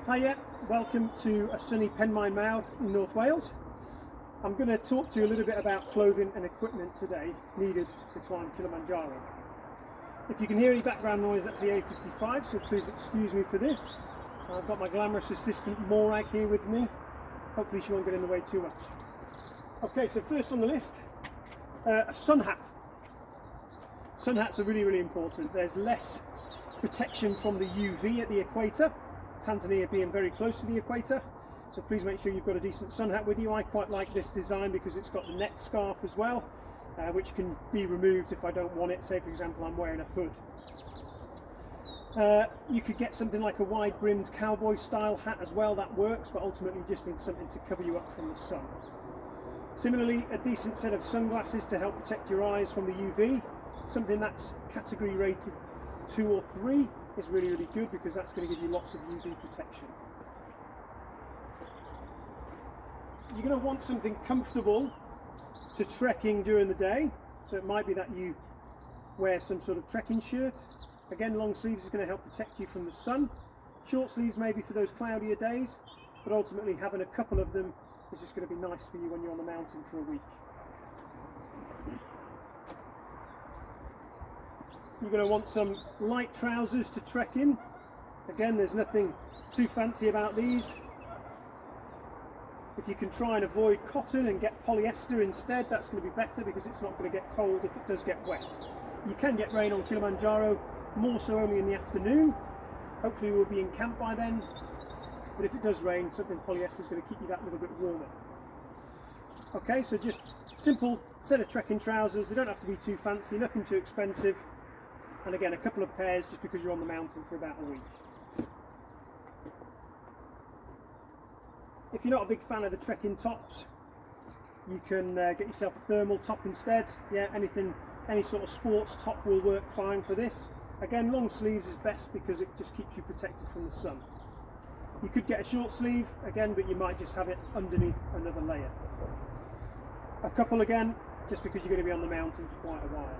Hiya, welcome to a sunny Penmaen Mawr in North Wales. I'm going to talk to you a little bit about clothing and equipment today needed to climb Kilimanjaro. If you can hear any background noise, that's the A55, so please excuse me for this. I've got my glamorous assistant Morag here with me. Hopefully she won't get in the way too much. Okay, so first on the list, a sun hat. Sun hats are really important. There's less protection from the UV at the equator, Tanzania being very close to the equator, so please make sure you've got a decent sun hat with you. I quite like this design because it's got the neck scarf as well, which can be removed if I don't want it. Say for example I'm wearing a hood. You could get something like a wide brimmed cowboy style hat as well, that works, but ultimately you just need something to cover you up from the sun. Similarly, a decent set of sunglasses to help protect your eyes from the UV. Something that's category rated 2 or 3 is really good because that's going to give you lots of UV protection. You're going to want something comfortable to trekking during the day, so it might be that you wear some sort of trekking shirt. Again, long sleeves is going to help protect you from the sun. Short sleeves maybe for those cloudier days, but ultimately having a couple of them is just going to be nice for you when you're on the mountain for a week. You're going to want some light trousers to trek in. Again, there's nothing too fancy about these. If you can try and avoid cotton and get polyester instead, that's going to be better because it's not going to get cold if it does get wet. You can get rain on Kilimanjaro, more so only in the afternoon. Hopefully we'll be in camp by then, but if it does rain, something polyester is going to keep you that little bit warmer. Okay, so just simple set of trekking trousers. They don't have to be too fancy, nothing too expensive. And again, a couple of pairs just because you're on the mountain for about a week. If you're not a big fan of the trekking tops, you can get yourself a thermal top instead. Yeah, any sort of sports top will work fine for this. Again, long sleeves is best because it just keeps you protected from the sun. You could get a short sleeve again, but you might just have it underneath another layer. A couple again, just because you're going to be on the mountain for quite a while.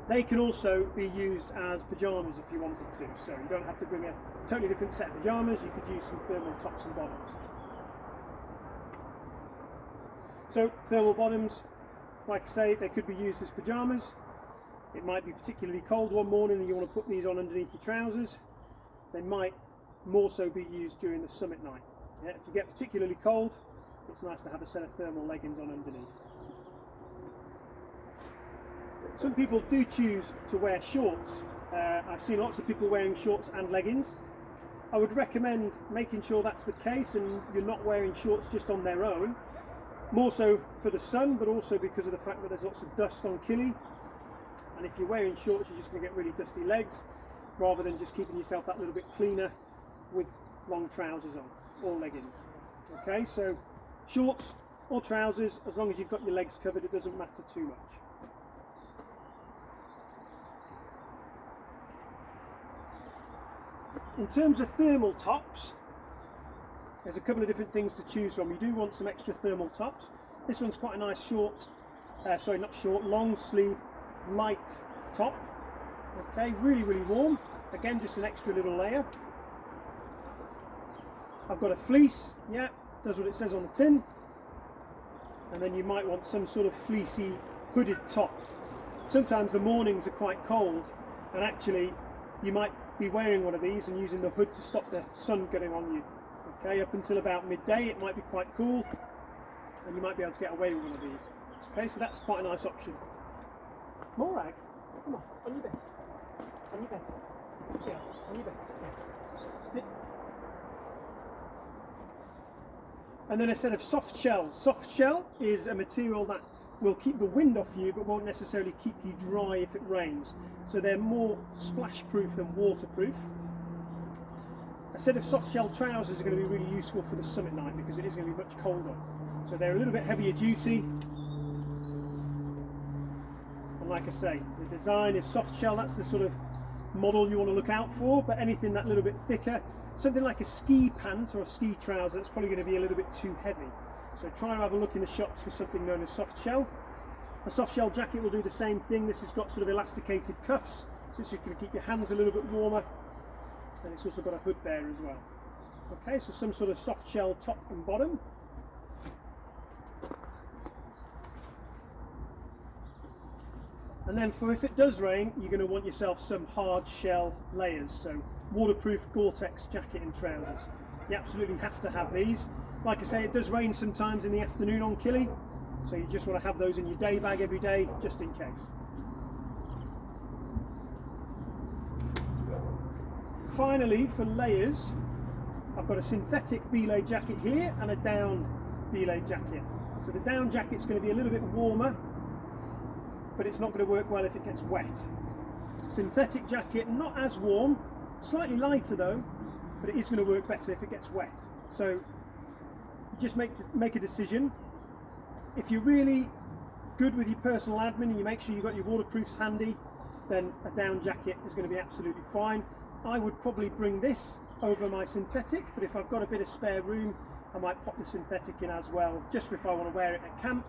They can also be used as pyjamas if you wanted to, so you don't have to bring a totally different set of pyjamas. You could use some thermal tops and bottoms. So thermal bottoms, like I say, they could be used as pyjamas. It might be particularly cold one morning and you want to put these on underneath your trousers. They might more so be used during the summit night. Yeah, if you get particularly cold, it's nice to have a set of thermal leggings on underneath. Some people do choose to wear shorts. I've seen lots of people wearing shorts and leggings. I would recommend making sure that's the case and you're not wearing shorts just on their own. More so for the sun, but also because of the fact that there's lots of dust on Kili. And if you're wearing shorts, you're just going to get really dusty legs, rather than just keeping yourself that little bit cleaner with long trousers on, or leggings. Okay, so shorts or trousers, as long as you've got your legs covered, it doesn't matter too much. In terms of thermal tops, there's a couple of different things to choose from. You do want some extra thermal tops. This one's quite a nice long sleeve light top. Okay, really warm. Again, just an extra little layer. I've got a fleece, yeah, does what it says on the tin. And then you might want some sort of fleecy hooded top. Sometimes the mornings are quite cold and actually you might be wearing one of these and using the hood to stop the sun getting on you. Okay, up until about midday it might be quite cool and you might be able to get away with one of these. Okay, so that's quite a nice option. Morag, come on your bed. On your bed. Yeah, on your bed. Sit. And then a set of soft shells. Soft shell is a material that will keep the wind off you but won't necessarily keep you dry if it rains. So they're more splash proof than waterproof. A set of soft shell trousers are going to be really useful for the summit night because it is going to be much colder. So they're a little bit heavier duty. And like I say, the design is soft shell, that's the sort of model you want to look out for, but anything that little bit thicker, something like a ski pant or a ski trouser, that's probably going to be a little bit too heavy. So try to have a look in the shops for something known as soft shell. A soft shell jacket will do the same thing. This has got sort of elasticated cuffs, so it's just going to keep your hands a little bit warmer, and it's also got a hood there as well. Okay, so some sort of soft shell top and bottom. And then for if it does rain, you're going to want yourself some hard shell layers, so waterproof Gore-Tex jacket and trousers. You absolutely have to have these. Like I say, it does rain sometimes in the afternoon on Kili, so you just want to have those in your day bag every day, just in case. Finally, for layers, I've got a synthetic Belay jacket here and a down Belay jacket. So the down jacket's going to be a little bit warmer, but it's not going to work well if it gets wet. Synthetic jacket, not as warm, slightly lighter though, but it is going to work better if it gets wet. So you just make a decision. If you're really good with your personal admin and you make sure you've got your waterproofs handy, then a down jacket is going to be absolutely fine. I would probably bring this over my synthetic, but if I've got a bit of spare room, I might pop the synthetic in as well, just for if I want to wear it at camp,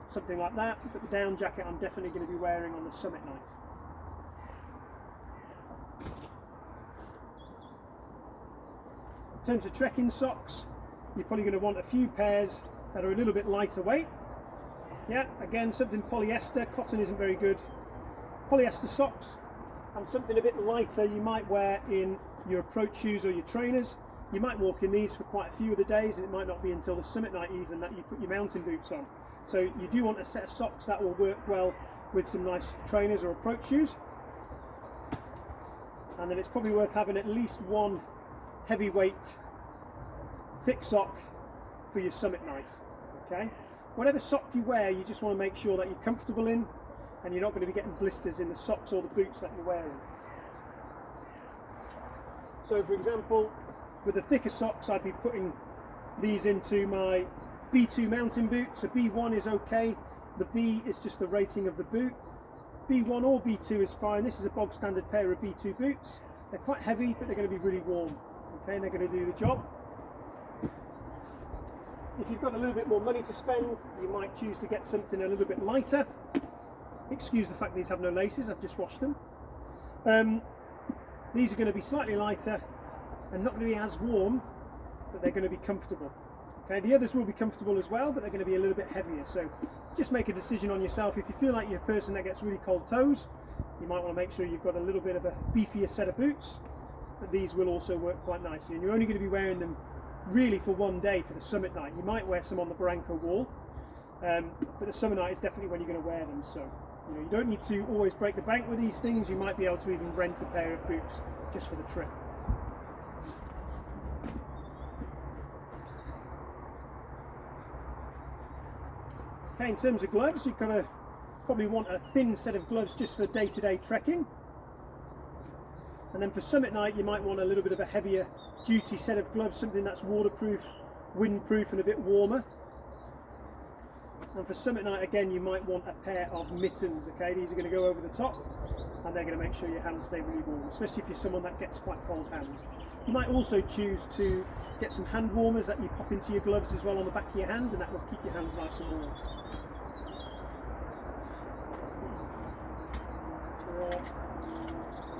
something like that. But the down jacket I'm definitely going to be wearing on the summit night. In terms of trekking socks, you're probably going to want a few pairs that are a little bit lighter weight. Yeah, again, something polyester. Cotton isn't very good. Polyester socks, and something a bit lighter you might wear in your approach shoes or your trainers. You might walk in these for quite a few of the days, and it might not be until the summit night even that you put your mountain boots on. So you do want a set of socks that will work well with some nice trainers or approach shoes. And then it's probably worth having at least one heavyweight thick sock for your summit night. Okay, whatever sock you wear, you just want to make sure that you're comfortable in and you're not going to be getting blisters in the socks or the boots that you're wearing. So for example, with the thicker socks, I'd be putting these into my B2 mountain boot. So B1 is okay, the B is just the rating of the boot. B1 or B2 is fine. This is a bog standard pair of B2 boots. They're quite heavy, but they're going to be really warm. Okay, and they're going to do the job. If you've got a little bit more money to spend, you might choose to get something a little bit lighter. Excuse the fact these have no laces, I've just washed them. These are going to be slightly lighter and not going to be as warm, but they're going to be comfortable. Okay, the others will be comfortable as well, but they're going to be a little bit heavier. So just make a decision on yourself. If you feel like you're a person that gets really cold toes, you might want to make sure you've got a little bit of a beefier set of boots, but these will also work quite nicely. And you're only going to be wearing them really for one day for the summit night. You might wear some on the Barranco wall, but the summit night is definitely when you're going to wear them. So you don't need to always break the bank with these things. You might be able to even rent a pair of boots just for the trip. Okay, in terms of gloves, you're going to probably want a thin set of gloves just for day-to-day trekking. And then for summit night, you might want a little bit of a heavier duty set of gloves, something that's waterproof, windproof and a bit warmer. And for summit night, again, you might want a pair of mittens. Okay, these are going to go over the top and they're going to make sure your hands stay really warm, especially if you're someone that gets quite cold hands. You might also choose to get some hand warmers that you pop into your gloves as well on the back of your hand, and that will keep your hands nice and warm.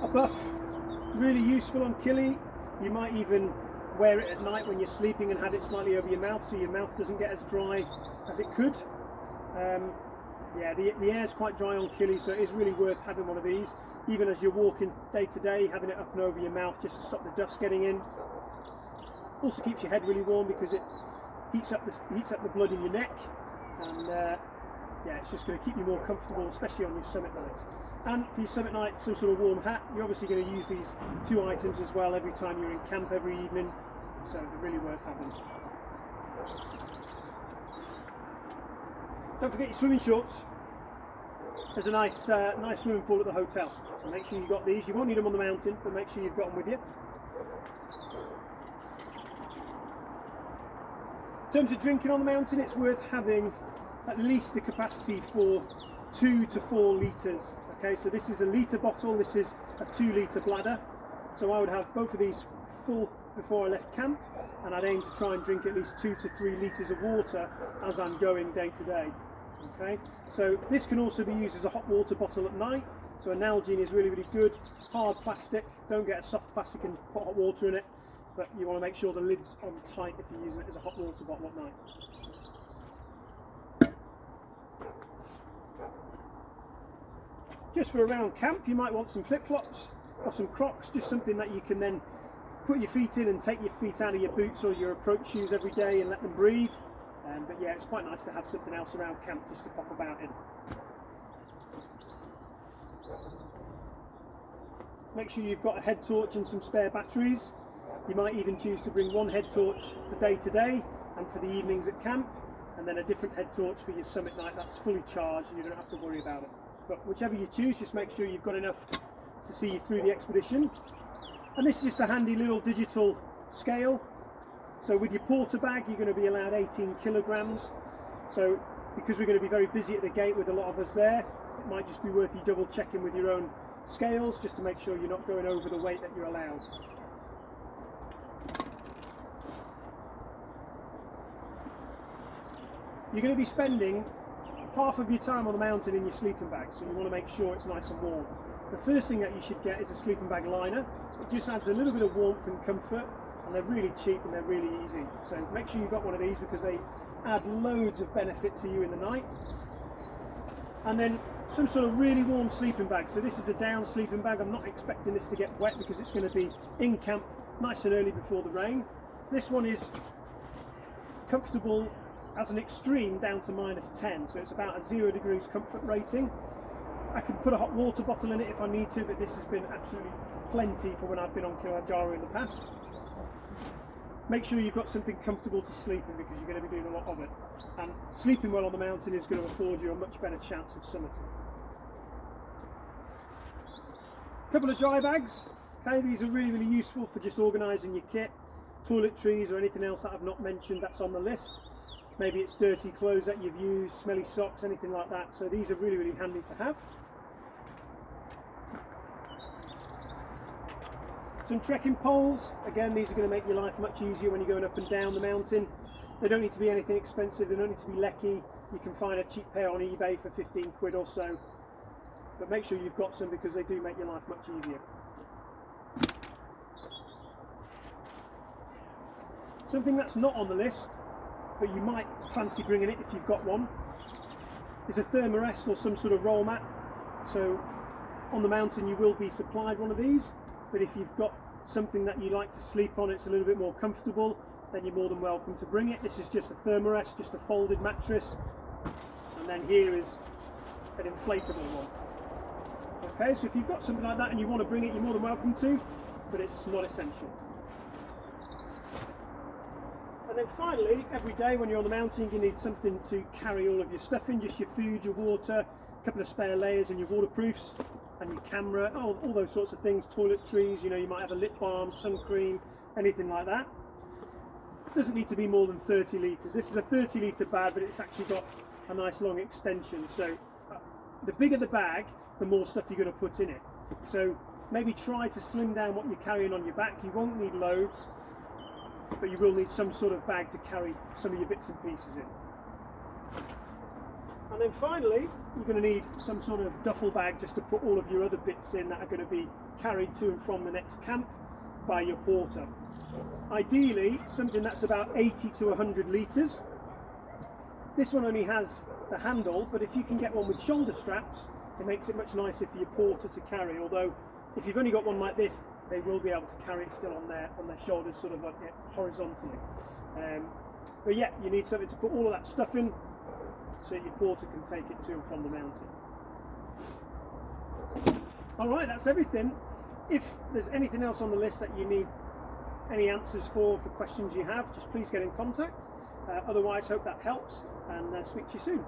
A buff, really useful on Kili. You might even wear it at night when you're sleeping and have it slightly over your mouth so your mouth doesn't get as dry as it could. Yeah, the air's quite dry on Kili, so it is really worth having one of these. Even as you're walking day to day, having it up and over your mouth just to stop the dust getting in. Also keeps your head really warm because it heats up the blood in your neck, and yeah, it's just going to keep you more comfortable, especially on your summit night. And for your summit night, some sort of warm hat. You're obviously going to use these two items as well every time you're in camp every evening, so they're really worth having. Don't forget your swimming shorts. There's a nice swimming pool at the hotel, so make sure you've got these. You won't need them on the mountain, but make sure you've got them with you. In terms of drinking on the mountain, it's worth having at least the capacity for 2 to 4 litres. Okay, so this is a litre bottle, this is a 2 litre bladder. So I would have both of these full before I left camp, and I'd aim to try and drink at least 2 to 3 litres of water as I'm going day to day. Okay, so this can also be used as a hot water bottle at night. So a Nalgene is really, really good. Hard plastic, don't get a soft plastic and put hot water in it. but you want to make sure the lid's on tight if you're using it as a hot water bottle at night. Just for around camp, you might want some flip-flops or some Crocs, just something that you can then put your feet in and take your feet out of your boots or your approach shoes every day and let them breathe. But yeah, it's quite nice to have something else around camp just to pop about in. Make sure you've got a head torch and some spare batteries. You might even choose to bring one head torch for day to day and for the evenings at camp, and then a different head torch for your summit night that's fully charged and you don't have to worry about it. But whichever you choose, just make sure you've got enough to see you through the expedition. And this is just a handy little digital scale. So with your porter bag, you're going to be allowed 18 kilograms. So because we're going to be very busy at the gate with a lot of us there, it might just be worth you double checking with your own scales just to make sure you're not going over the weight that you're allowed. You're going to be spending half of your time on the mountain in your sleeping bag, so you want to make sure it's nice and warm. The first thing that you should get is a sleeping bag liner. It just adds a little bit of warmth and comfort, and they're really cheap and they're really easy. So make sure you've got one of these because they add loads of benefit to you in the night. And then some sort of really warm sleeping bag. So this is a down sleeping bag. I'm not expecting this to get wet because it's going to be in camp nice and early before the rain. This one is comfortable as an extreme down to -10, so it's about a 0 degrees comfort rating. I can put a hot water bottle in it if I need to, but this has been absolutely plenty for when I've been on Kilimanjaro in the past. Make sure you've got something comfortable to sleep in because you're going to be doing a lot of it. And sleeping well on the mountain is going to afford you a much better chance of summiting. A couple of dry bags. Okay, these are really, really useful for just organising your kit. Toiletries or anything else that I've not mentioned that's on the list. Maybe it's dirty clothes that you've used, smelly socks, anything like that. So these are really, really handy to have. Some trekking poles. Again, these are going to make your life much easier when you're going up and down the mountain. They don't need to be anything expensive. They don't need to be lecky. You can find a cheap pair on eBay for 15 quid or so. But make sure you've got some because they do make your life much easier. Something that's not on the list, but you might fancy bringing it if you've got one, is a thermarest or some sort of roll mat. So on the mountain you will be supplied one of these, but if you've got something that you like to sleep on, it's a little bit more comfortable, then you're more than welcome to bring it. This is just a thermarest, just a folded mattress, and then here is an inflatable one. Okay, so if you've got something like that and you want to bring it, you're more than welcome to, but it's not essential. And then finally, every day when you're on the mountain, you need something to carry all of your stuff in, just your food, your water, a couple of spare layers and your waterproofs, and your camera, all those sorts of things, toiletries, you know, you might have a lip balm, sun cream, anything like that. It doesn't need to be more than 30 litres. This is a 30 litre bag, but it's actually got a nice long extension. So the bigger the bag, the more stuff you're going to put in it. So maybe try to slim down what you're carrying on your back. You won't need loads, but you will need some sort of bag to carry some of your bits and pieces in. And then finally, you're going to need some sort of duffel bag just to put all of your other bits in that are going to be carried to and from the next camp by your porter. Ideally, something that's about 80 to 100 litres. This one only has the handle, but if you can get one with shoulder straps, it makes it much nicer for your porter to carry, although if you've only got one like this, they will be able to carry it still on their shoulders, sort of like horizontally. But yeah, you need something to put all of that stuff in so your porter can take it to and from the mountain. Alright, that's everything. If there's anything else on the list that you need any answers for questions you have, just please get in contact. Otherwise, hope that helps, and speak to you soon.